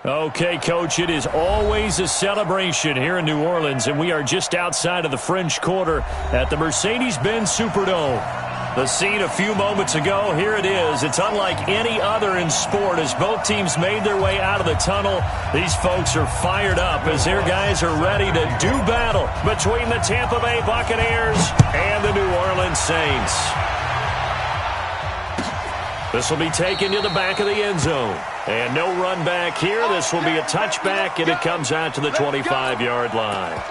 Okay, Coach, it is always a celebration here in New Orleans, and we are just outside of the French Quarter at the Mercedes-Benz Superdome. The scene a few moments ago, here it is. It's unlike any other in sport as both teams made their way out of the tunnel. These folks are fired up as their guys are ready to do battle between the Tampa Bay Buccaneers and the New Orleans Saints. This will be taken to the back of the end zone. And no run back here. This will be a touchback, and it comes out to the 25-yard line.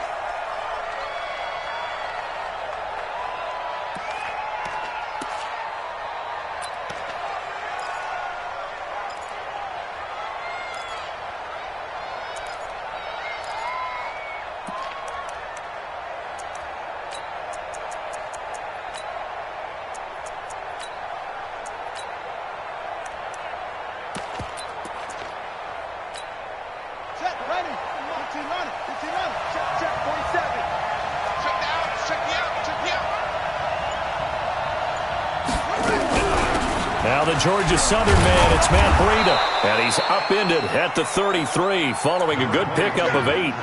Now the Georgia Southern man, it's Matt Breida, and he's upended at the 33 following a good pickup of 8.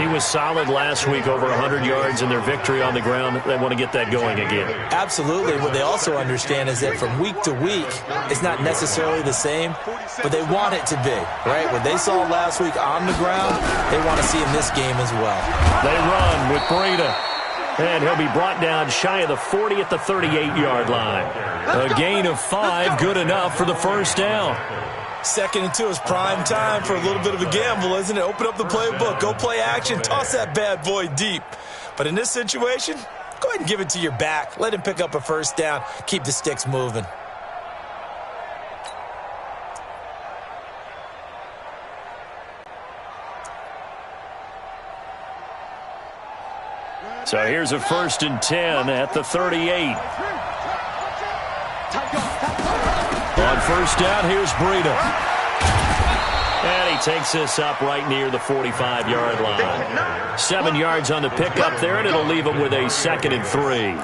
He was solid last week, over 100 yards in their victory on the ground. They want to get that going again. Absolutely. What they also understand is that from week to week, it's not necessarily the same, but they want it to be, right? What they saw last week on the ground, they want to see in this game as well. They run with Breida. And he'll be brought down shy of the 40 at the 38-yard line. A gain of 5, good enough for the first down. 2nd and 2 is prime time for a little bit of a gamble, isn't it? Open up the playbook, go play action, toss that bad boy deep. But in this situation, go ahead and give it to your back. Let him pick up a first down. Keep the sticks moving. So here's a 1st and 10 at the 38. On first down, here's Breida. And he takes this up right near the 45-yard line. 7 yards on the pickup there, and it'll leave him with a 2nd and 3.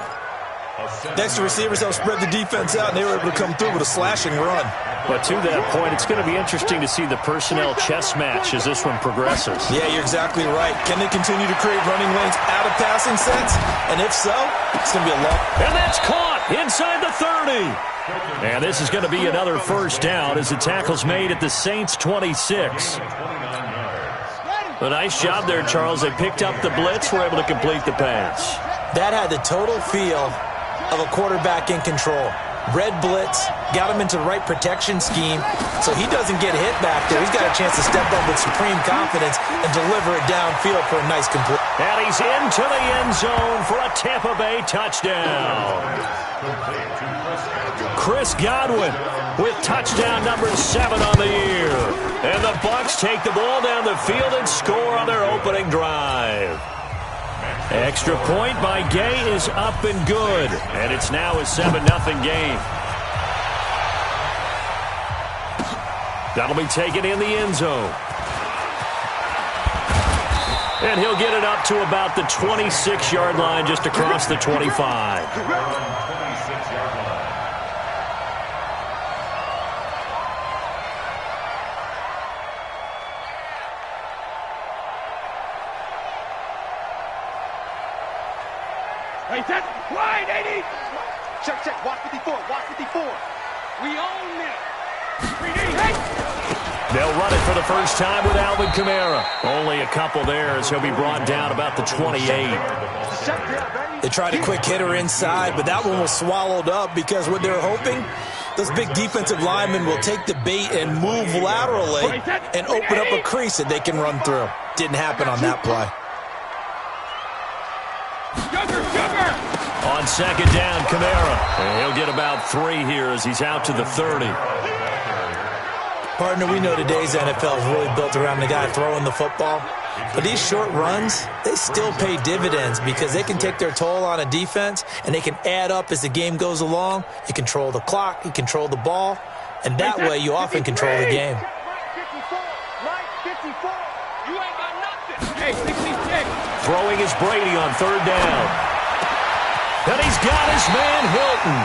Next, the receivers help spread the defense out, and they were able to come through with a slashing run. But to that point, it's going to be interesting to see the personnel chess match as this one progresses. Yeah, you're exactly right. Can they continue to create running lanes out of passing sets? And if so, it's going to be a long. And that's caught inside the 30. And this is going to be another first down as the tackle's made at the Saints' 26. A nice job there, Charles. They picked up the blitz, were able to complete the pass. That had the total feel of a quarterback in control. Red blitz, got him into the right protection scheme, so he doesn't get hit back there. He's got a chance to step up with supreme confidence and deliver it downfield for a nice complete. And he's into the end zone for a Tampa Bay touchdown. Chris Godwin with touchdown number 7 on the year. And the Bucs take the ball down the field and score on their opening drive. Extra point by Gay is up and good. And it's now a 7-0 game. That'll be taken in the end zone. And he'll get it up to about the 26-yard line, just across the 25. Hey, that's wide, 80. Check, watch 54, watch 54. We own this. 3D, hey. They'll run it for the first time with Alvin Kamara. Only a couple there as he'll be brought down about the 28. They tried a quick hitter inside, but that one was swallowed up because what they're hoping, those big defensive linemen will take the bait and move laterally and open up a crease that they can run through. Didn't happen on that play. On second down, Kamara. And he'll get about 3 here as he's out to the 30. Partner, we know today's NFL is really built around the guy throwing the football. But these short runs, they still pay dividends because they can take their toll on a defense and they can add up as the game goes along. You control the clock, you control the ball, and that way you often control the game. Throwing is Brady on third down. And he's got his man Hilton.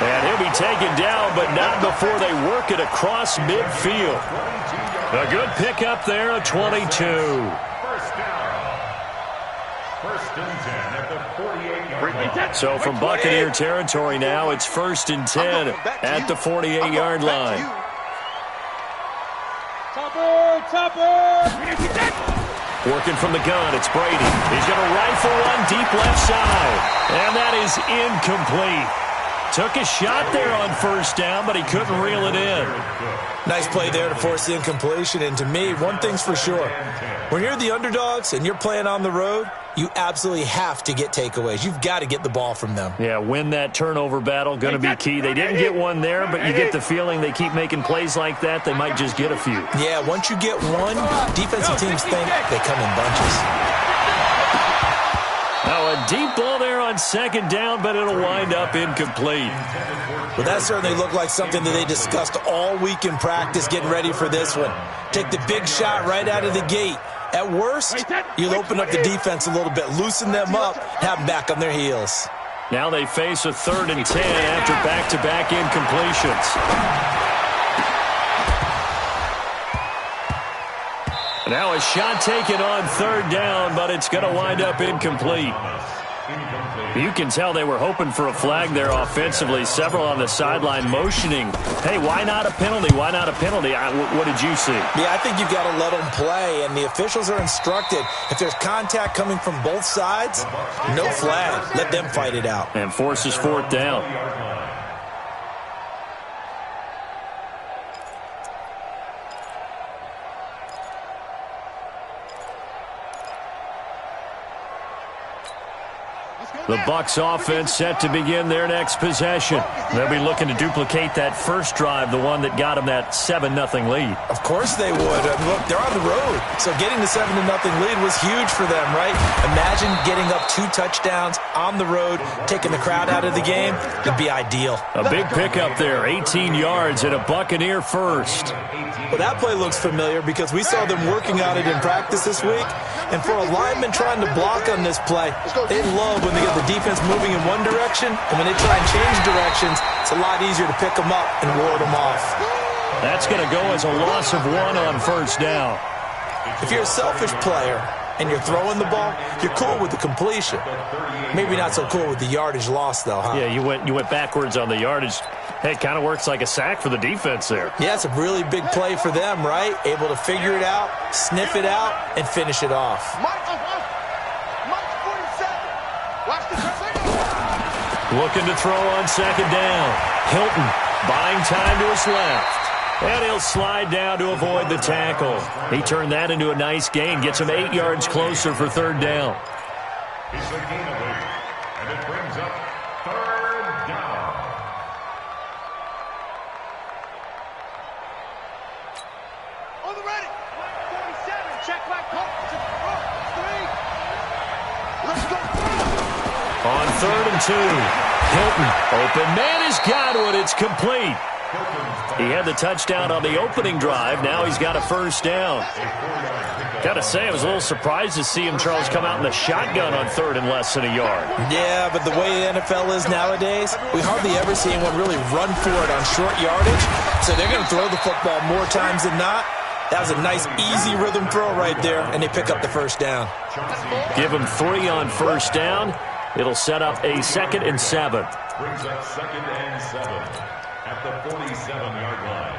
And he'll be taken down, but not before they work it across midfield. A good pickup there, a 22. First down. First and 10 at the 48-yard line. So from Buccaneer territory now, it's 1st and 10 at the 48-yard line. Working from the gun, it's Brady. He's going to rifle one deep left side. And that is incomplete. Took a shot there on first down, but he couldn't reel it in. Nice play there to force the incompletion. And to me, one thing's for sure. When you're the underdogs and you're playing on the road, you absolutely have to get takeaways. You've got to get the ball from them. Yeah, win that turnover battle, going to be key. They didn't get one there, but you get the feeling they keep making plays like that, they might just get a few. Yeah, once you get one, defensive teams think they come in bunches. Now a deep ball there on second down, but it'll wind up incomplete. Well, that certainly looked like something that they discussed all week in practice getting ready for this one. Take the big shot right out of the gate. At worst, you'll open up the defense a little bit, loosen them up, have them back on their heels. Now they face a 3rd and 10 after back-to-back incompletions. Now a shot taken on 3rd down, but it's going to wind up incomplete. You can tell they were hoping for a flag there offensively. Several on the sideline motioning, hey, why not a penalty? Why not a penalty? What did you see? Yeah, I think you've got to let them play, and the officials are instructed. If there's contact coming from both sides, no flag. Let them fight it out. And forces 4th down. The Bucs offense set to begin their next possession. They'll be looking to duplicate that first drive, the one that got them that 7-0 lead. Of course they would. Look, they're on the road, so getting the 7-0 lead was huge for them, right? Imagine getting up 2 touchdowns on the road, taking the crowd out of the game. It'd be ideal. A big pickup there, 18 yards and a Buccaneer first. Well, that play looks familiar because we saw them working on it in practice this week. And for a lineman trying to block on this play, they love when they get the defense moving in one direction, and when they try and change directions, it's a lot easier to pick them up and ward them off. That's going to go as a loss of 1 on first down. If you're a selfish player and you're throwing the ball, you're cool with the completion. Maybe not so cool with the yardage loss, though, huh? Yeah, you went backwards on the yardage. Hey, it kind of works like a sack for the defense there. Yeah, it's a really big play for them, right? Able to figure it out, sniff it out, and finish it off. Looking to throw on second down. Hilton buying time to his left. And he'll slide down to avoid the tackle. He turned that into a nice gain. Gets him 8 yards closer for 3rd down. It's a gain of 8, and it brings up 3rd down. On the ready. 47. Check back. 3. Let's go. On 3rd and 2. Hilton. Open man is Godwin. It's complete. He had the touchdown on the opening drive. Now he's got a first down. Got to say, I was a little surprised to see him, Charles, come out in the shotgun on 3rd and less than a yard. Yeah, but the way the NFL is nowadays, we hardly ever see anyone really run for it on short yardage. So they're going to throw the football more times than not. That was a nice, easy rhythm throw right there, and they pick up the first down. Give him 3 on first down. It'll set up a 2nd and 7. Brings up 2nd and 7 at the 47-yard line.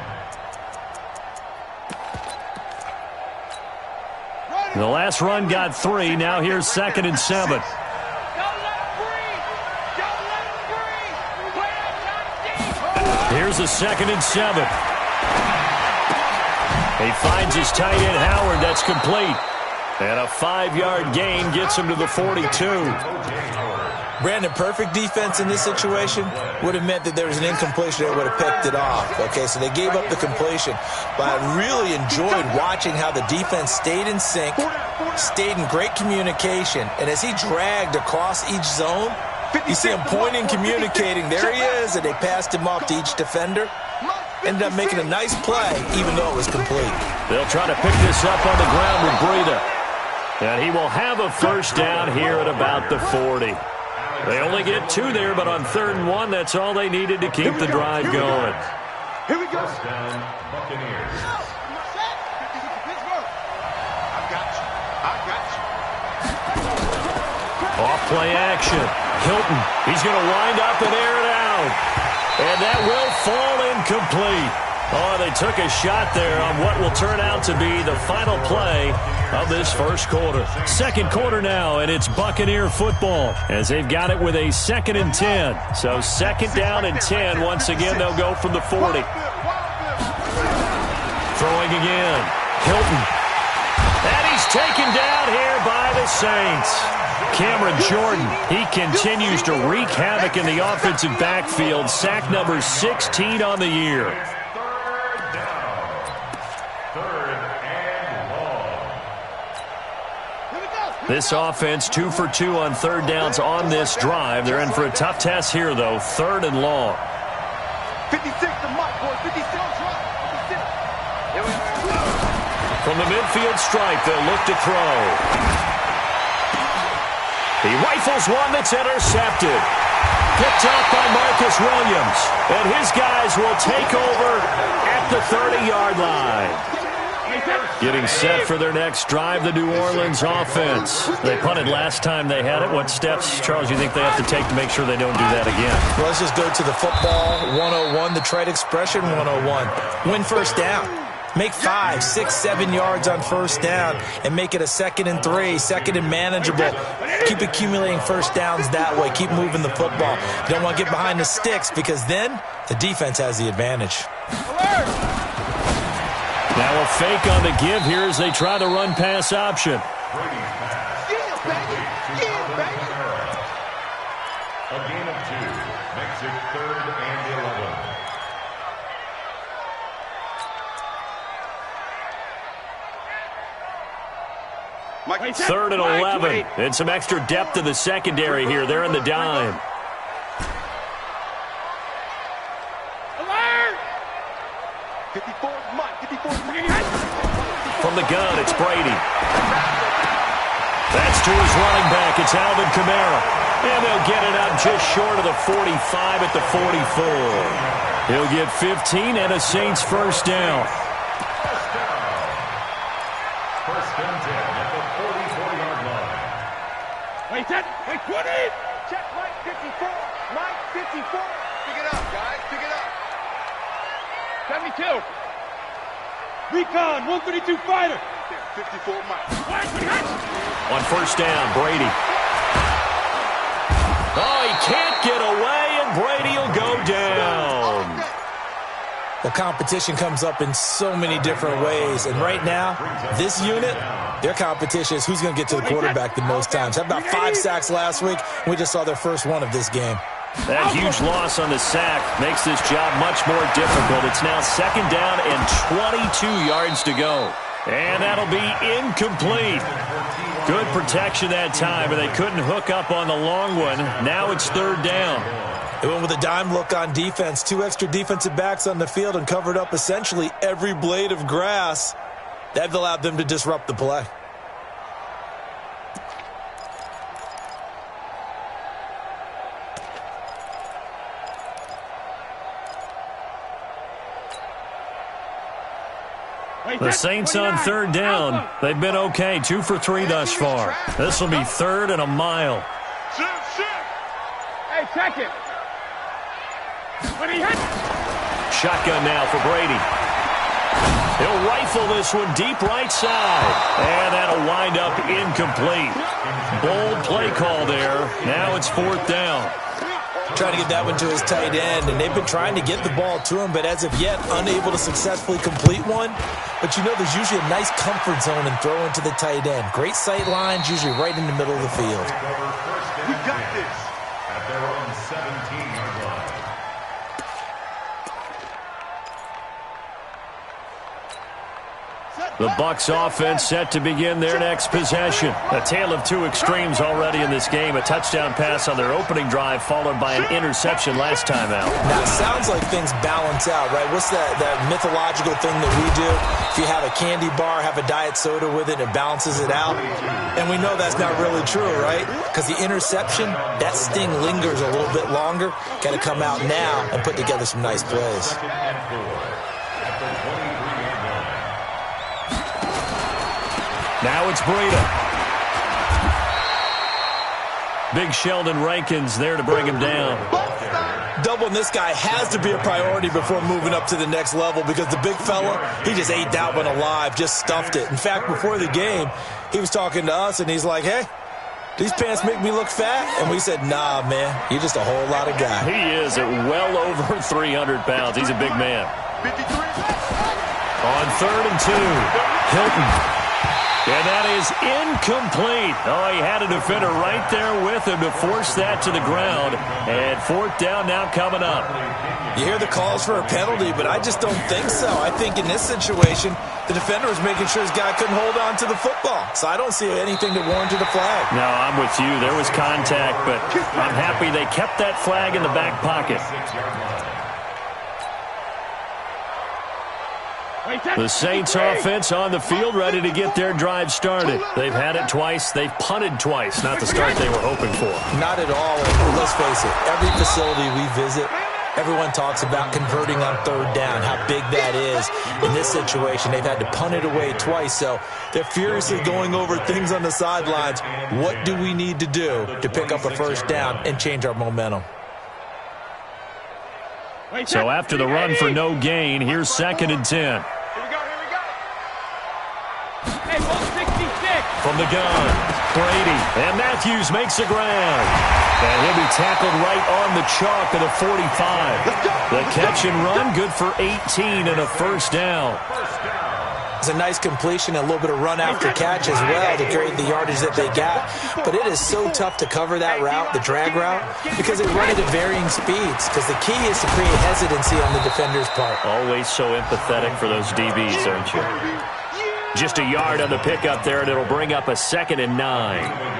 The last run got 3. Now here's 2nd and 7. Here's a 2nd and 7. He finds his tight end, Howard. That's complete. And a 5-yard gain gets him to the 42. Brandon, perfect defense in this situation would have meant that there was an incompletion. They would have picked it off. Okay, so they gave up the completion. But I really enjoyed watching how the defense stayed in sync, stayed in great communication. And as he dragged across each zone, you see him pointing, communicating. There he is, and they passed him off to each defender. Ended up making a nice play, even though it was complete. They'll try to pick this up on the ground with Breida. And he will have a first down here at about the 40. They only get 2 there, but on 3rd and 1, that's all they needed to keep the drive going. Here we go. First down, Buccaneers. Off play action. Hilton, he's going to wind up and air it out. And that will fall incomplete. Oh, they took a shot there on what will turn out to be the final play of this first quarter. Second quarter now, and it's Buccaneer football as they've got it with a 2nd and 10. So 2nd down and 10. Once again, they'll go from the 40. Throwing again. Hilton. And he's taken down here by the Saints. Cameron Jordan, he continues to wreak havoc in the offensive backfield. Sack number 16 on the year. This offense 2 for 2 on 3rd downs on this drive. They're in for a tough test here, though. 3rd and long. 56 to Mike, boys. 56. From the midfield stripe, they'll look to throw. He rifles one that's intercepted. Picked up by Marcus Williams. And his guys will take over at the 30-yard line. Getting set for their next drive, the New Orleans offense. They punted last time they had it. What steps, Charles, you think they have to take to make sure they don't do that again? Well, let's just go to the football 101, the trade expression 101. Win first down. Make 5, 6, 7 yards on first down and make it a 2nd and 3, 2nd and manageable. Keep accumulating first downs that way. Keep moving the football. You don't want to get behind the sticks because then the defense has the advantage. Now a fake on the give here as they try the run-pass option. A gain of 2 makes it 3rd and 11. 3rd and 11. And some extra depth in the secondary here. They're in the dime. From the gun, it's Brady. That's to his running back. It's Alvin Kamara. And they'll get it up just short of the 45 at the 44. He'll get 15 and a Saints first down. First and 10 at the 44-yard line. Wait, 20. Check Mike 54. Mike 54. Pick it up, guys. Pick it up. 72. Recon, 132 fighter. 54 Mike. On first down, Brady. Oh, he can't get away, and Brady will go down. Well, competition comes up in so many different ways. And right now, this unit, their competition is who's going to get to the quarterback the most times. Had about 5 sacks last week. We just saw their first one of this game. That huge loss on the sack makes this job much more difficult. It's now 2nd down and 22 yards to go. And that'll be incomplete. Good protection that time, but they couldn't hook up on the long one. Now it's 3rd down. They went with a dime look on defense. 2 extra defensive backs on the field and covered up essentially every blade of grass. That allowed them to disrupt the play. The Saints on 3rd down. They've been okay. 2 for 3 thus far. This will be 3rd and a mile. Hey, check it. Shotgun now for Brady. He'll rifle this one deep right side. And that'll wind up incomplete. Bold play call there. Now it's 4th down. Trying to get that one to his tight end, and they've been trying to get the ball to him, but as of yet, unable to successfully complete one. But you know there's usually a nice comfort zone in throwing to the tight end. Great sight lines, usually right in the middle of the field. We got this at their own 17-yard line. The Bucs offense set to begin their next possession. A tale of 2 extremes already in this game. A touchdown pass on their opening drive followed by an interception last time out. Now, it sounds like things balance out, right? What's that mythological thing that we do? If you have a candy bar, have a diet soda with it, it balances it out. And we know that's not really true, right? Because the interception, that sting lingers a little bit longer. Got to come out now and put together some nice plays. Now it's Breida. Big Sheldon Rankins there to bring him down. Doubling this guy has to be a priority before moving up to the next level because the big fella, he just ate that one alive, just stuffed it. In fact, before the game, he was talking to us, and he's like, hey, these pants make me look fat? And we said, nah, man, you're just a whole lot of guy. He is at well over 300 pounds. He's a big man. On 3rd and 2, Hilton. And that is incomplete. Oh, he had a defender right there with him to force that to the ground. And 4th down now coming up. You hear the calls for a penalty, but I just don't think so. I think in this situation, the defender was making sure his guy couldn't hold on to the football. So I don't see anything that warranted a flag. No, I'm with you. There was contact, but I'm happy they kept that flag in the back pocket. The Saints offense on the field ready to get their drive started. They've had it twice. They've punted twice. Not the start they were hoping for. Not at all. And let's face it, every facility we visit, everyone talks about converting on 3rd down, how big that is. In this situation, they've had to punt it away twice, so they're furiously going over things on the sidelines. What do we need to do to pick up a 1st down and change our momentum? So after the run for no gain, here's 2nd and 10. Here we go. Hey, 166. From the gun, Brady. And Matthews makes the ground. And he'll be tackled right on the chalk of the 45. The catch and run, good for 18 and a 1st down. It's a nice completion and a little bit of run after catch as well to create the yardage that they got. But it is so tough to cover that route, the drag route, because they run it at varying speeds. Because the key is to create hesitancy on the defender's part. Always so empathetic for those DBs, aren't you? Just a yard on the pickup there, and it'll bring up a 2nd and 9.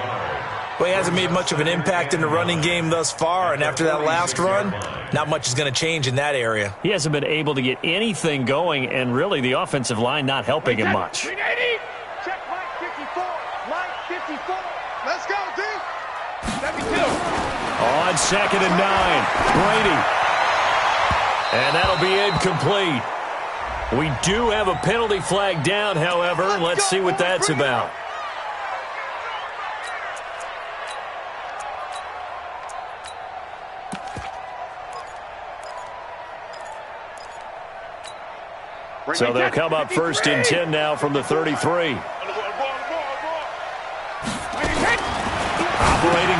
Well, he hasn't made much of an impact in the running game thus far, and after that last run, not much is going to change in that area. He hasn't been able to get anything going, and really the offensive line not helping him much. Check Mike 54. Mike 54. Let's go, D. 72. On 2nd and 9, Brady. And that'll be incomplete. We do have a penalty flag down, however. Let's see what that's about. So they'll come up 1st and 10 now from the 33. Operating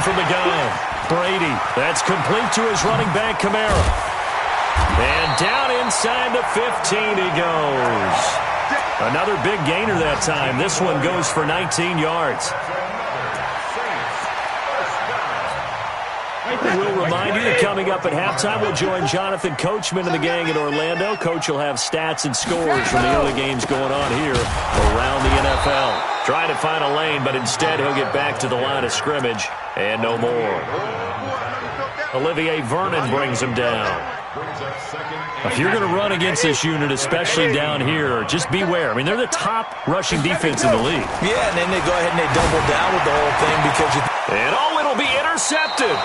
from the gun, Brady. That's complete to his running back, Kamara. And down inside the 15 he goes. Another big gainer that time. This one goes for 19 yards. We'll remind you that coming up at halftime, we'll join Jonathan Coachman and the gang in Orlando. Coach will have stats and scores from the early games going on here around the NFL. Trying to find a lane, but instead he'll get back to the line of scrimmage and no more. Olivier Vernon brings him down. If you're going to run against this unit, especially down here, just beware. I mean, they're the top rushing defense in the league. Yeah, and then they go ahead and they double down with the whole thing because you... And oh, it'll be intercepted.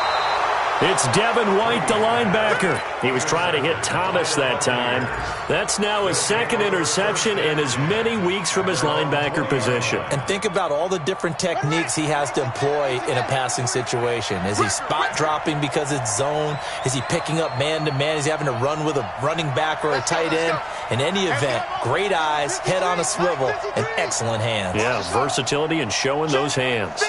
It's Devin White, the linebacker. He was trying to hit Thomas that time. That's now his 2nd interception and as many weeks from his linebacker position. And think about all the different techniques he has to employ in a passing situation. Is he spot dropping because it's zone? Is he picking up man-to-man? Is he having to run with a running back or a tight end? In any event, great eyes, head on a swivel, and excellent hands. Yeah, versatility and showing those hands.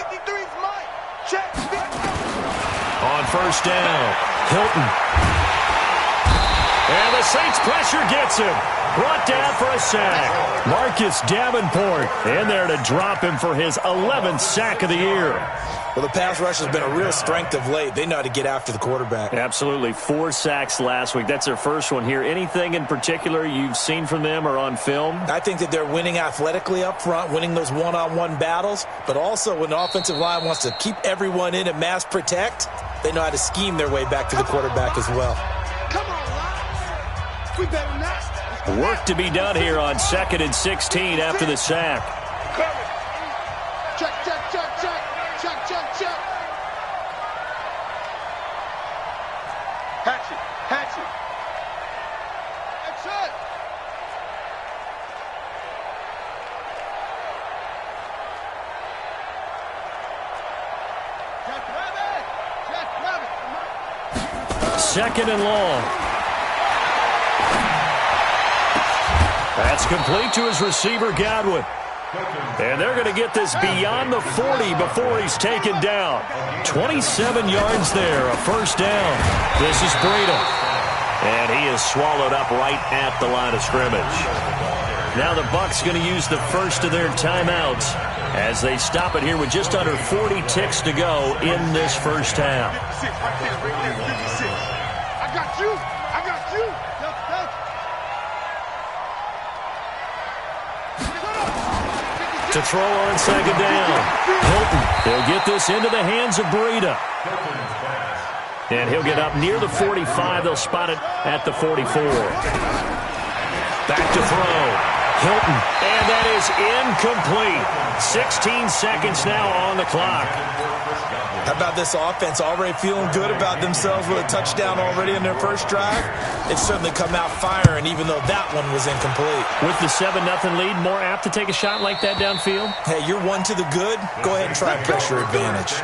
On 1st down, Hilton. And the Saints pressure gets him. Brought down for a sack. Marcus Davenport in there to drop him for his 11th sack of the year. Well, the pass rush has been a real strength of late. They know how to get after the quarterback. Absolutely. 4 sacks last week. That's their first one here. Anything in particular you've seen from them or on film? I think that they're winning athletically up front, winning those one-on-one battles, but also when the offensive line wants to keep everyone in and mass protect, they know how to scheme their way back to the quarterback as well. Come on, we better not. Work to be done here on 2nd and 16 after the sack. Check, check, check, check. Check, check, check. Hatchet, hatchet. That's it. Check, rabbit. second and long. That's complete to his receiver, Godwin. And they're going to get this beyond the 40 before he's taken down. 27 yards there, a first down. This is Breida. And he is swallowed up right at the line of scrimmage. Now the Bucs going to use the first of their timeouts as they stop it here with just under 40 ticks to go in this first half. I got you. I got you. To throw on second down. Hilton, he'll get this into the hands of Breida. And he'll get up near the 45. They'll spot it at the 44. Back to throw. Hilton. And that is incomplete. 16 seconds now on the clock. How about this offense already feeling good about themselves with a touchdown already in their first drive? They've certainly come out firing, even though that one was incomplete. With the 7-0 lead, more apt to take a shot like that downfield? Hey, you're one to the good. Go ahead and try pressure advantage.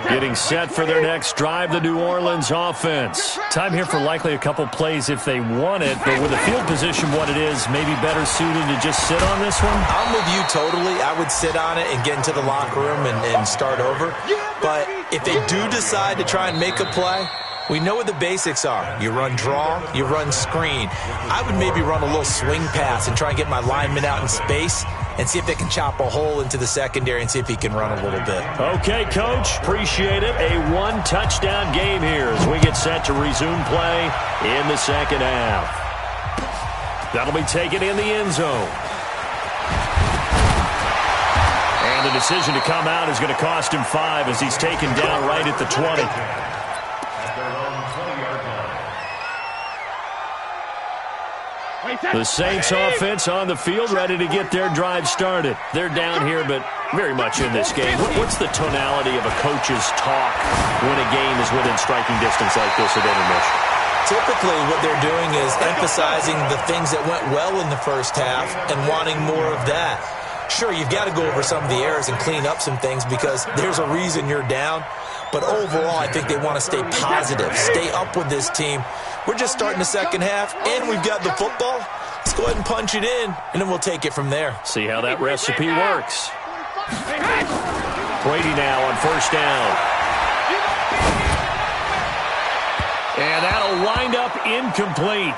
Getting set for their next drive, the New Orleans offense. Time here for likely a couple plays if they want it, but with the field position what it is, maybe better suited to just sit on this one? I'm with you totally. I would sit on it and get into the locker room and start over. But if they do decide to try and make a play, we know what the basics are. You run draw, you run screen. I would maybe run a little swing pass and try and get my lineman out in space and see if they can chop a hole into the secondary and see if he can run a little bit. Okay, Coach. Appreciate it. A one-touchdown game here as we get set to resume play in the second half. That'll be taken in the end zone. And the decision to come out is going to cost him 5 as he's taken down right at the 20. The Saints offense on the field ready to get their drive started. They're down here, but very much in this game. What's the tonality of a coach's talk when a game is within striking distance like this at intermission? Typically, what they're doing is emphasizing the things that went well in the first half and wanting more of that. Sure, you've got to go over some of the errors and clean up some things because there's a reason you're down. But overall, I think they want to stay positive, stay up with this team. We're just starting the second half, and we've got the football. Let's go ahead and punch it in, and then we'll take it from there. See how that recipe works. Brady now on first down. And that'll wind up incomplete.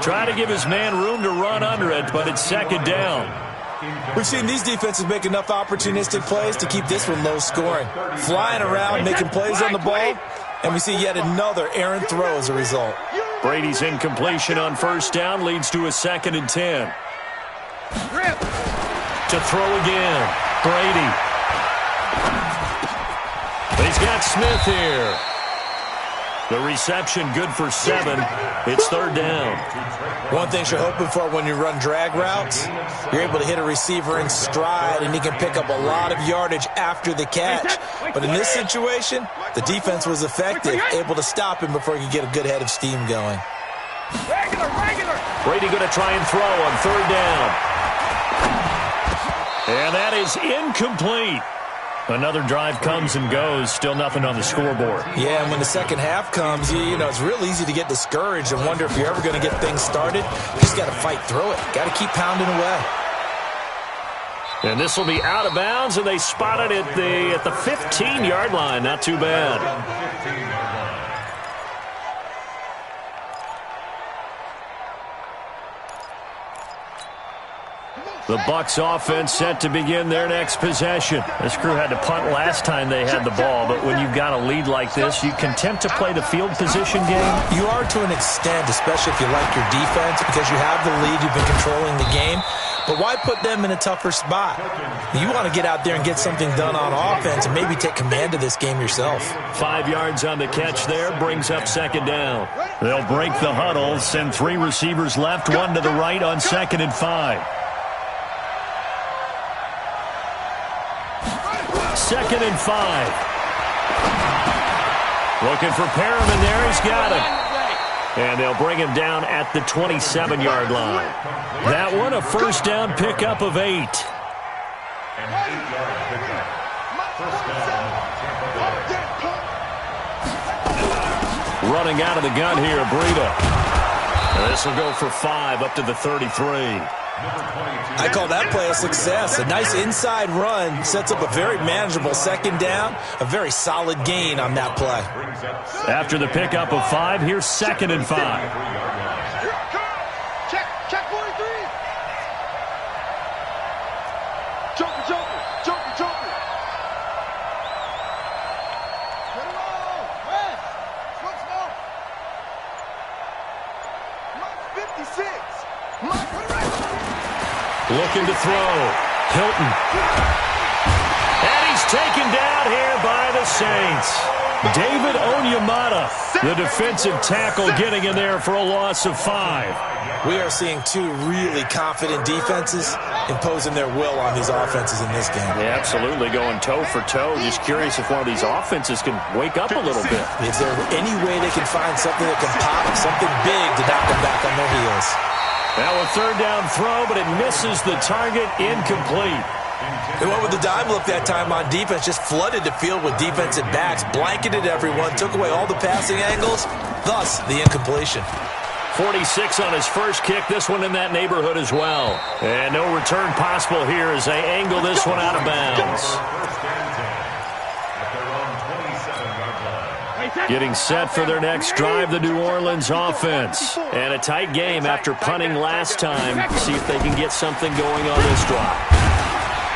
Try to give his man room to run under it, but it's second down. We've seen these defenses make enough opportunistic plays to keep this one low scoring. Flying around, making plays on the ball, and we see yet another errant throw as a result. Brady's incompletion on first down leads to a 2nd and 10. To throw again, Brady. He's got Smith here. The reception good for 7. It's third down. One thing you're hoping for when you run drag routes, you're able to hit a receiver in stride and he can pick up a lot of yardage after the catch. But in this situation, the defense was effective, able to stop him before he could get a good head of steam going. Brady going to try and throw on third down. And that is incomplete. Another drive comes and goes, still nothing on the scoreboard. Yeah, and when the second half comes, you know, it's real easy to get discouraged and wonder if you're ever going to get things started. You just got to fight through it. Got to keep pounding away. And this will be out of bounds, and they spot it at the 15-yard line. Not too bad. The Bucs offense set to begin their next possession. This crew had to punt last time they had the ball, but when you've got a lead like this, you content to play the field position game? You are to an extent, especially if you like your defense, because you have the lead, you've been controlling the game. But why put them in a tougher spot? You want to get out there and get something done on offense and maybe take command of this game yourself. 5 yards on the catch there, brings up second down. They'll break the huddle, send 3 receivers left, 1 to the right on 2nd and 5. 2nd and 5. Looking for Perriman there. He's got him. And they'll bring him down at the 27-yard line. That one, a first down pickup of 8. Running out of the gun here, Breida. This will go for 5 up to the 33. I call that play a success. A nice inside run sets up a very manageable second down. A very solid gain on that play. After the pickup of 5, here's 2nd and 5. Check 43. Joker. Get it on. West. Slow. Mike 56. Mike, put it right. Looking to throw. Hilton. And he's taken down here by the Saints. David Onyemata, the defensive tackle, getting in there for a loss of 5. We are seeing two really confident defenses imposing their will on these offenses in this game. Yeah, absolutely, going toe for toe. Just curious if one of these offenses can wake up a little bit. Is there any way they can find something that can pop, something big to knock them back on their heels? Now a 3rd down throw, but it misses the target, incomplete. They went with the dime look that time on defense, just flooded the field with defensive backs, blanketed everyone, took away all the passing angles, thus the incompletion. 46 on his first kick, this one in that neighborhood as well. And no return possible here as they angle this one out of bounds. Getting set for their next drive, the New Orleans offense. And a tight game after punting last time. See if they can get something going on this drive.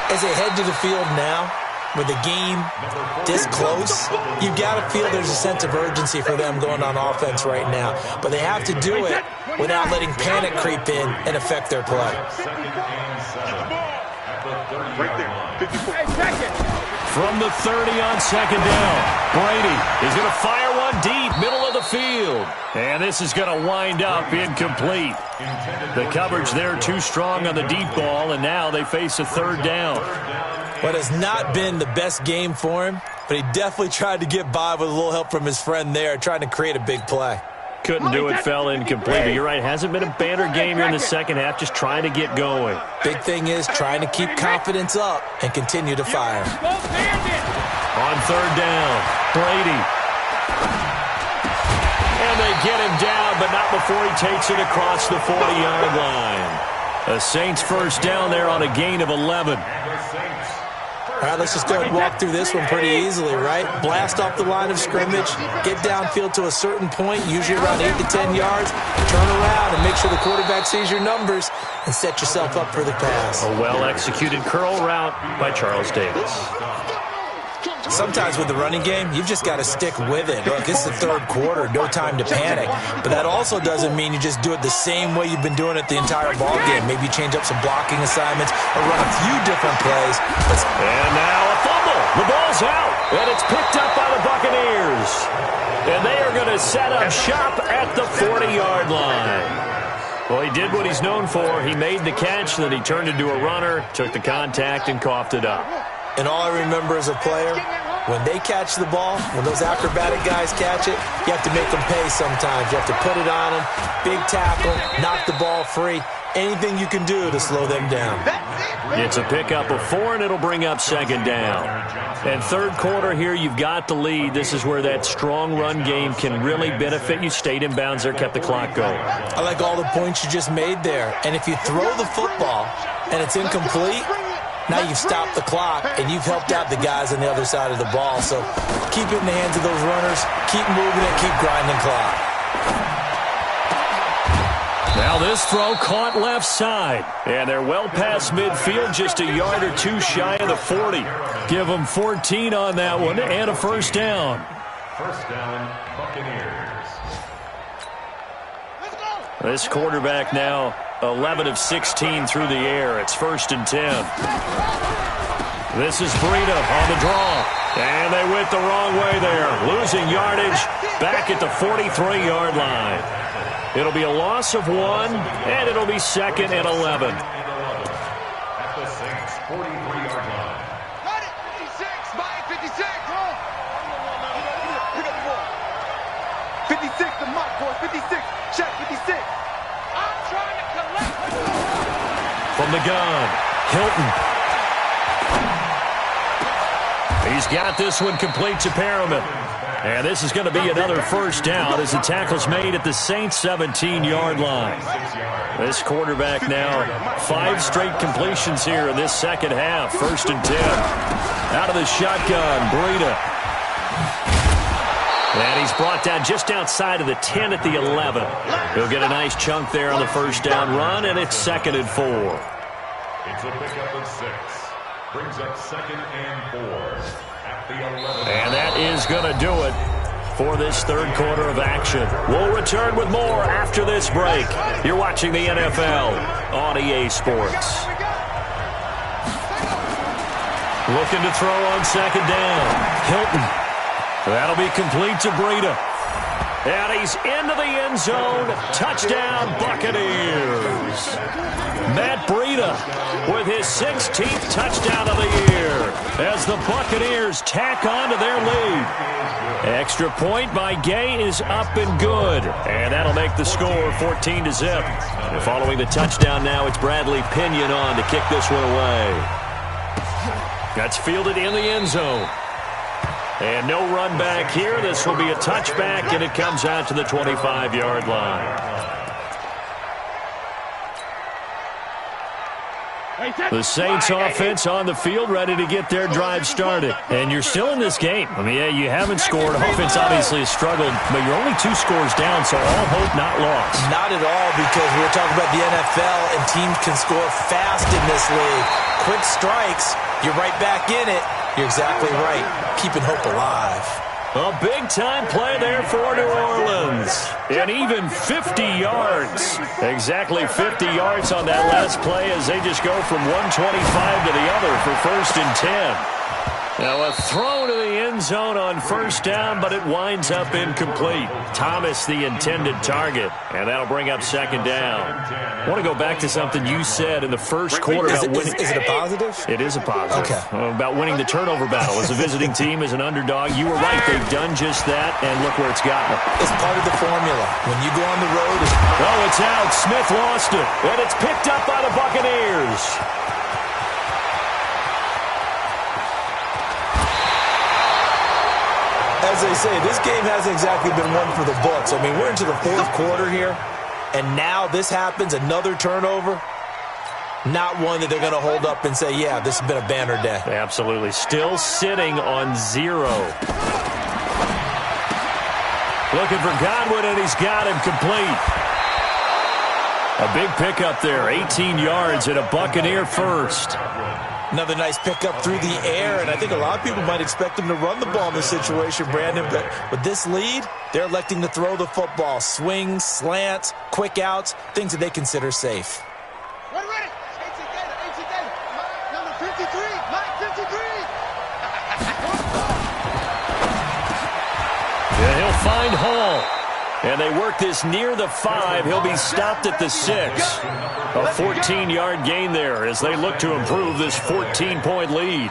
As they head to the field now, with the game this close, you've got to feel there's a sense of urgency for them going on offense right now. But they have to do it without letting panic creep in and affect their play. Right there. 54. From the 30 on 2nd down, Brady is going to fire one deep, middle of the field. And this is going to wind up incomplete. The coverage there too strong on the deep ball, and now they face a 3rd down. What has not been the best game for him, but he definitely tried to get by with a little help from his friend there, trying to create a big play. Couldn't do it, fell incomplete. But you're right, hasn't been a banner game here in the second half, just trying to get going. Big thing is trying to keep confidence up and continue to fire. On 3rd down, Brady. And they get him down, but not before he takes it across the 40-yard line. The Saints 1st down there on a gain of 11. All right, let's just go ahead and walk through this one pretty easily, right? Blast off the line of scrimmage, get downfield to a certain point, usually around 8 to 10 yards, turn around and make sure the quarterback sees your numbers and set yourself up for the pass. A well-executed curl route by Charles Davis. Sometimes with the running game, you've just got to stick with it. Look, it's the 3rd quarter, no time to panic. But that also doesn't mean you just do it the same way you've been doing it the entire ball game. Maybe change up some blocking assignments or run a few different plays. And now a fumble. The ball's out, and it's picked up by the Buccaneers. And they are going to set up shop at the 40-yard line. Well, he did what he's known for. He made the catch, then he turned into a runner, took the contact, and coughed it up. And all I remember as a player, when they catch the ball, when those acrobatic guys catch it, you have to make them pay sometimes. You have to put it on them, big tackle, knock the ball free. Anything you can do to slow them down. It's a pickup of 4, and it'll bring up 2nd down. And 3rd quarter here, you've got the lead. This is where that strong run game can really benefit you. Stayed in bounds there, kept the clock going. I like all the points you just made there. And if you throw the football and it's incomplete, now you've stopped the clock, and you've helped out the guys on the other side of the ball. So keep it in the hands of those runners, keep moving it, keep grinding clock. Now this throw caught left side. And they're well past midfield, just a yard or 2 shy of the 40. Give them 14 on that one, and a 1st down. 1st down, Buccaneers. This quarterback now 11 of 16 through the air. It's 1st and 10. This is Breida on the draw. And they went the wrong way there. Losing yardage back at the 43-yard line. It'll be a loss of 1, and it'll be 2nd and 11. At the Saints' 43-yard line. 56, Mike 56. Pick up the ball. 56 to Mike, boy. 56. Check 56. I'm trying to collect. From the gun, Hilton. He's got this one complete to Perriman. And this is going to be another first down as the tackle's made at the Saints' 17-yard line. This quarterback now 5 straight completions here in this second half. 1st and 10. Out of the shotgun, Breida. And he's brought down just outside of the 10 at the 11. He'll get a nice chunk there on the first down run, and it's 2nd and 4. It's a pickup of 6. Brings up 2nd and 4 at the 11. And that is going to do it for this third quarter of action. We'll return with more after this break. You're watching the NFL on EA Sports. Looking to throw on 2nd down. Hilton. That'll be complete to Breida. And he's into the end zone. Touchdown, Buccaneers. Matt Breida with his 16th touchdown of the year as the Buccaneers tack on to their lead. Extra point by Gay is up and good. And that'll make the score 14-0. And following the touchdown now, it's Bradley Pinion on to kick this one away. That's fielded in the end zone. And no run back here. This will be a touchback, and it comes out to the 25-yard line. The Saints offense on the field, ready to get their drive started. And you're still in this game. I mean, yeah, you haven't scored. Offense obviously has struggled, but you're only 2 scores down, so all hope not lost. Not at all, because we're talking about the NFL, and teams can score fast in this league. Quick strikes, you're right back in it. You're exactly right. Keeping hope alive. A big-time play there for New Orleans. And even 50 yards. Exactly 50 yards on that last play as they just go from 125 to the other for 1st and 10. Now a throw to the end zone on 1st down, but it winds up incomplete. Thomas the intended target, and that'll bring up 2nd down. I want to go back to something you said in the first quarter about winning. Is it a positive? It is a positive. Okay. About winning the turnover battle. As a visiting team, as an underdog, you were right. They've done just that, and look where it's gotten them. It's part of the formula. When you go on the road. Oh, it's out. Smith lost it, and it's picked up by the Buccaneers. As they say, this game hasn't exactly been one for the books. I mean, we're into the 4th quarter here, and now this happens, another turnover. Not one that they're going to hold up and say, yeah, this has been a banner day. Absolutely. Still sitting on 0. Looking for Godwin, and he's got him complete. A big pickup there, 18 yards and a Buccaneer first. Another nice pickup through the air, and I think a lot of people might expect them to run the ball in this situation, Brandon, but with this lead, they're electing to throw the football. Swings, slants, quick outs, things that they consider safe. Ready. Number 53, Mike 53. Yeah, he'll find Hall. And they work this near the 5. He'll be stopped at the 6. A 14-yard gain there as they look to improve this 14-point lead.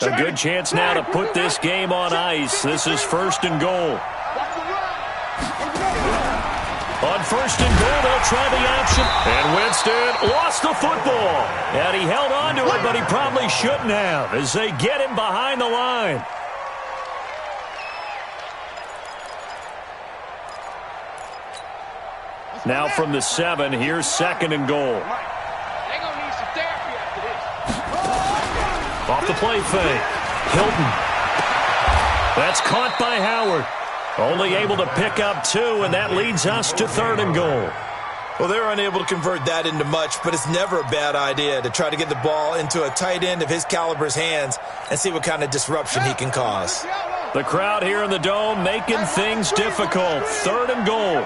A good chance now to put this game on ice. This is 1st and goal. On 1st and goal, they'll try the option. And Winston lost the football. And he held on to it, but he probably shouldn't have as they get him behind the line. Now from the 7, here's 2nd and goal. Off the play fake. Hilton. That's caught by Howard. Only able to pick up 2, and that leads us to 3rd and goal. Well, they're unable to convert that into much, but it's never a bad idea to try to get the ball into a tight end of his caliber's hands and see what kind of disruption he can cause. The crowd here in the Dome making things difficult. 3rd and goal.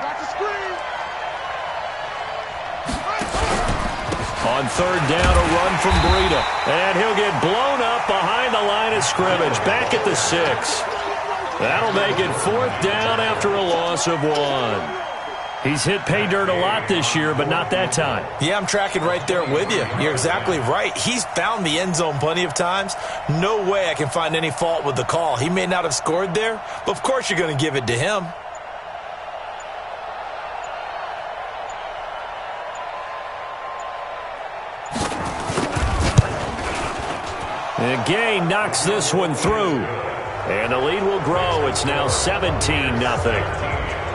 On 3rd down, a run from Breida. And he'll get blown up behind the line of scrimmage. Back at the 6. That'll make it 4th down after a loss of 1. He's hit pay dirt a lot this year, but not that time. Yeah, I'm tracking right there with you. You're exactly right. He's found the end zone plenty of times. No way I can find any fault with the call. He may not have scored there, but of course you're going to give it to him. And Gay knocks this one through. And the lead will grow. It's now 17-0.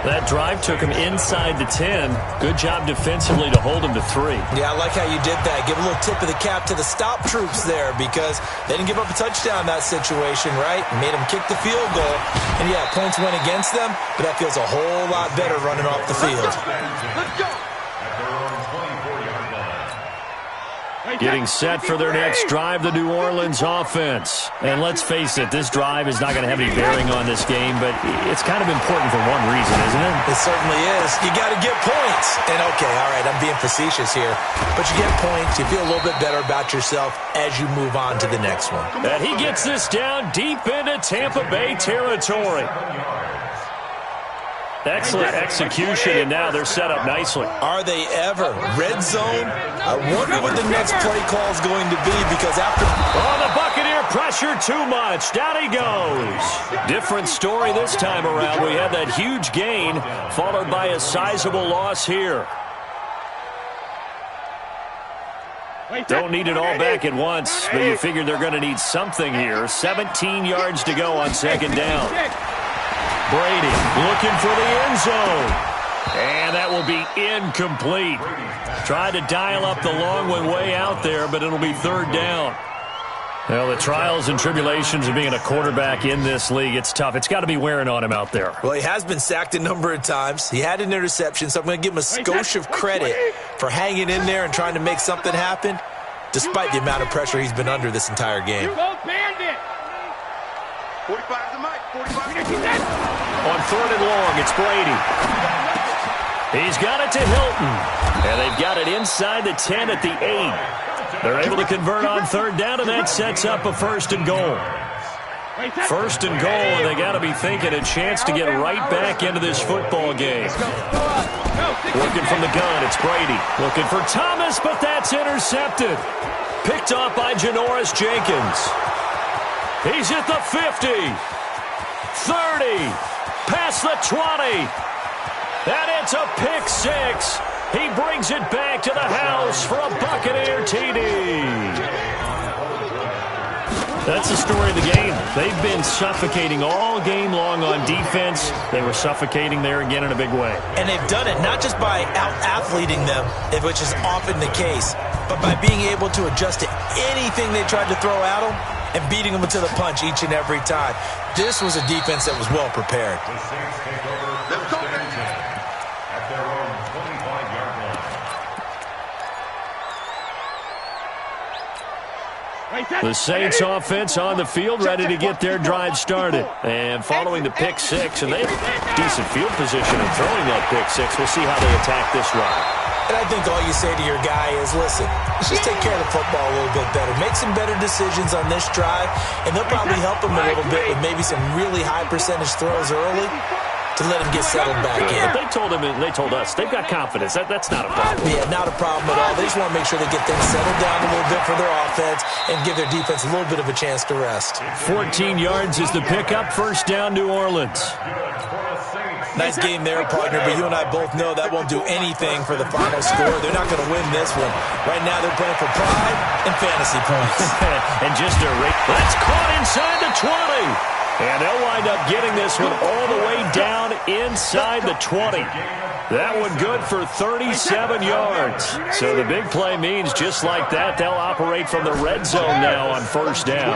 That drive took him inside the 10. Good job defensively to hold him to 3. Yeah, I like how you did that. Give a little tip of the cap to the stop troops there because they didn't give up a touchdown in that situation, right? Made them kick the field goal. And, yeah, points went against them, but that feels a whole lot better running off the field. Let's go. Getting set for their next drive, the New Orleans offense. And let's face it, this drive is not going to have any bearing on this game, but it's kind of important for one reason, isn't it? It certainly is. You got to get points. And, okay, all right, I'm being facetious here. But you get points, you feel a little bit better about yourself as you move on to the next one. And he gets this down deep into Tampa Bay territory. Excellent execution, and now they're set up nicely. Are they ever? Red zone? I wonder what the next play call is going to be because after... Oh, the Buccaneer pressure too much. Down he goes. Different story this time around. We had that huge gain followed by a sizable loss here. Don't need it all back at once, but you figure they're going to need something here. 17 yards to go on second down. Brady looking for the end zone. And that will be incomplete. Tried to dial up the long one way out there, but it'll be third down. Well, the trials and tribulations of being a quarterback in this league, it's tough. It's got to be wearing on him out there. Well, he has been sacked a number of times. He had an interception, so I'm going to give him a skosh of credit for hanging in there and trying to make something happen, despite the amount of pressure he's been under this entire game. 45 the mic. 45. On third and long, it's Brady. He's got it to Hilton. And they've got it inside the 10 at the 8. They're able to convert on third down, and that sets up a first and goal. First and goal, and they got to be thinking a chance to get right back into this football game. Working from the gun, it's Brady. Looking for Thomas, but that's intercepted. Picked off by Janoris Jenkins. He's at the 50, 30, past the 20, and it's a pick six. He brings it back to the house for a Buccaneer TD. That's the story of the game. They've been suffocating all game long on defense. They were suffocating there again in a big way. And they've done it not just by out-athleting them, which is often the case, but by being able to adjust to anything they tried to throw at them and beating them to the punch each and every time. This was a defense that was well prepared. At their own 25-yard line. The Saints offense on the field, ready to get their drive started. And following the pick six, and they have decent field position in throwing that pick six. We'll see how they attack this drive. And I think all you say to your guy is, listen, let's just take care of the football a little bit better. Make some better decisions on this drive, and they'll probably help him a little bit with maybe some really high percentage throws early to let him get settled back in. They told him, and they told us, they've got confidence. That's not a problem. Yeah, not a problem at all. They just want to make sure they get things settled down a little bit for their offense and give their defense a little bit of a chance to rest. 14 yards is the pickup. First down, New Orleans. Nice game there, partner, but you and I both know that won't do anything for the final score. They're not going to win this one. Right now they're playing for pride and fantasy points. And just a rate. That's caught inside the 20. And they'll wind up getting this one all the way down inside the 20. That one good for 37 yards. So the big play means just like that, they'll operate from the red zone now on first down.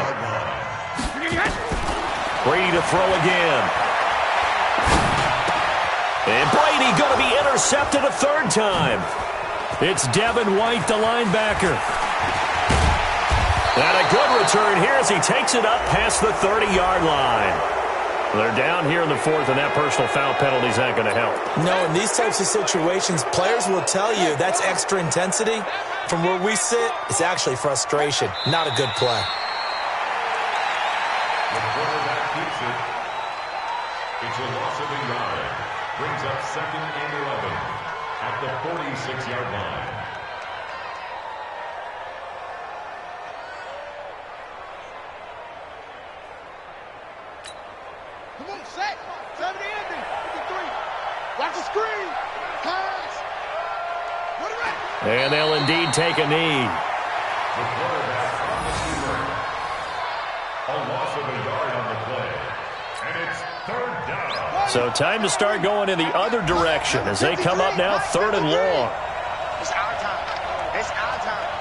Brady to throw again. And Brady going to be intercepted a third time. It's Devin White, the linebacker. And a good return here as he takes it up past the 30-yard line. They're down here in the fourth, and that personal foul penalty is not going to help. No, in these types of situations, players will tell you that's extra intensity. From where we sit, it's actually frustration. Not a good play. The quarterback keeps it. It's a loss of a yard. Brings up 2nd and 11 at the 46-yard line. Come on, set. 70 empty. 53. Watch the screen. Pass. Put it right. And they'll indeed take a knee. The quarterback on the shooter. A loss of a yard on the play. And it's 3rd down. So time to start going in the other direction as they come up now 3rd and long. It's our time. It's our time.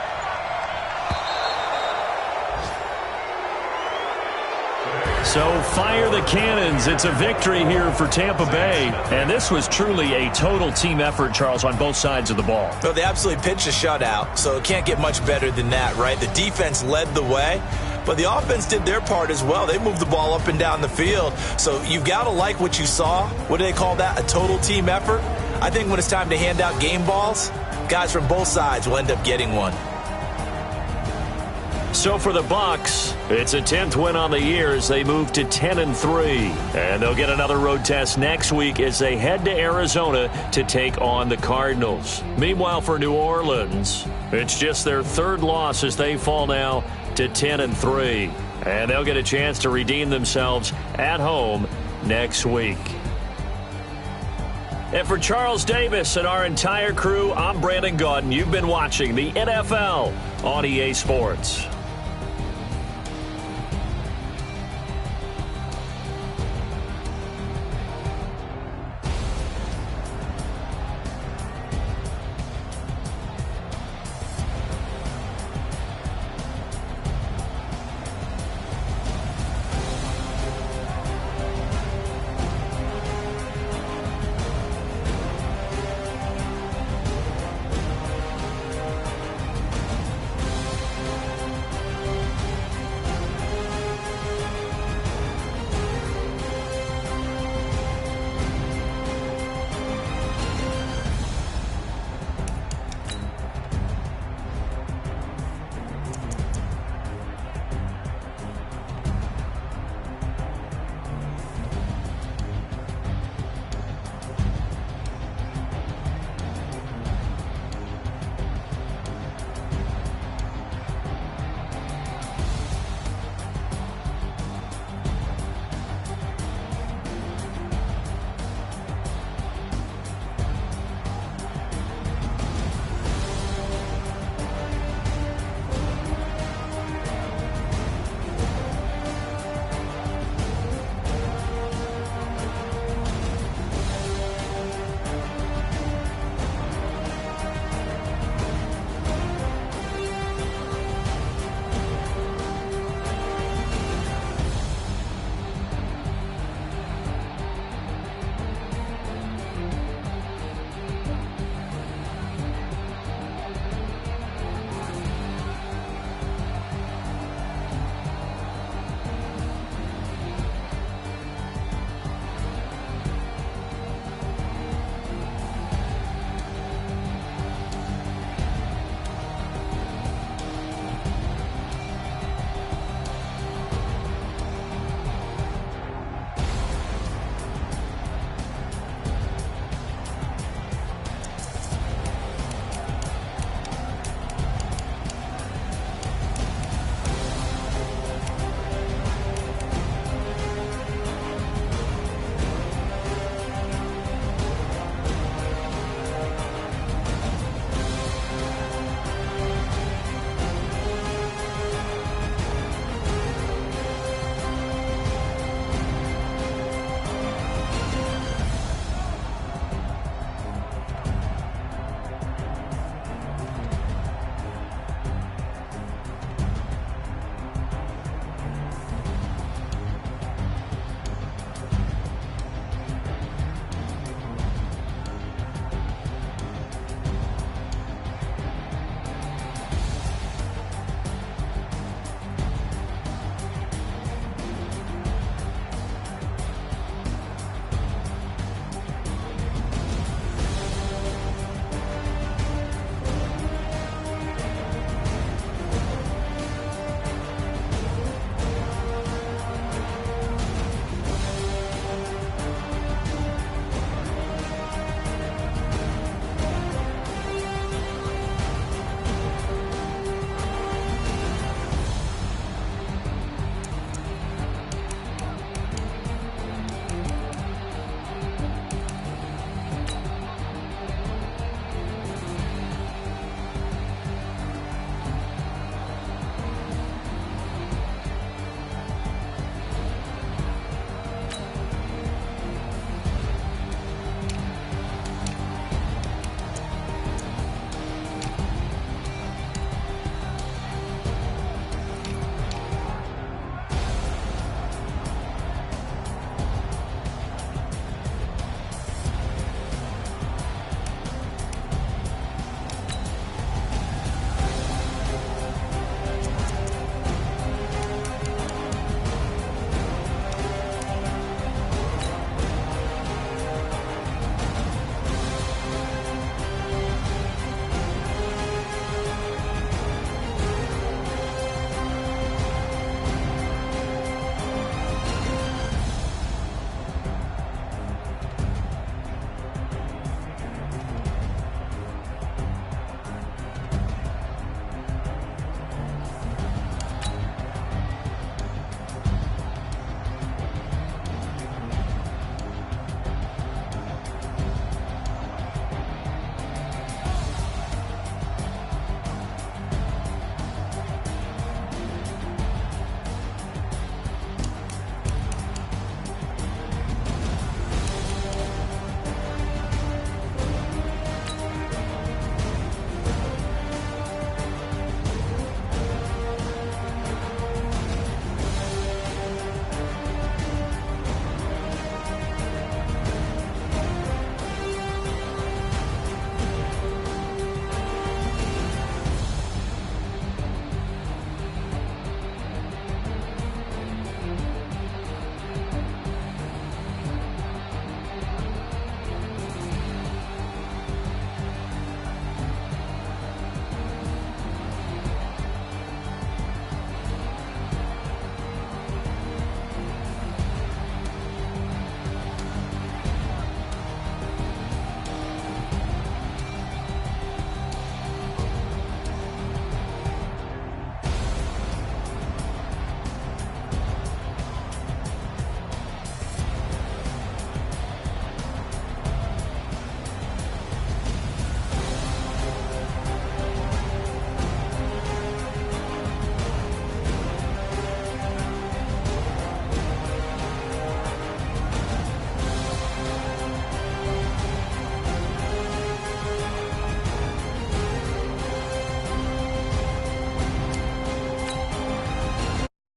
So fire the cannons. It's a victory here for Tampa Bay. And this was truly a total team effort, Charles, on both sides of the ball. Well, they absolutely pitched a shutout, so it can't get much better than that, right? The defense led the way, but the offense did their part as well. They moved the ball up and down the field. So you've got to like what you saw. What do they call that? A total team effort? I think when it's time to hand out game balls, guys from both sides will end up getting one. So for the Bucs, it's a 10th win on the year as they move to 10-3. And they'll get another road test next week as they head to Arizona to take on the Cardinals. Meanwhile, for New Orleans, it's just their 3rd loss as they fall now to 10-3. And they'll get a chance to redeem themselves at home next week. And for Charles Davis and our entire crew, I'm Brandon Gaudin. You've been watching the NFL on EA Sports.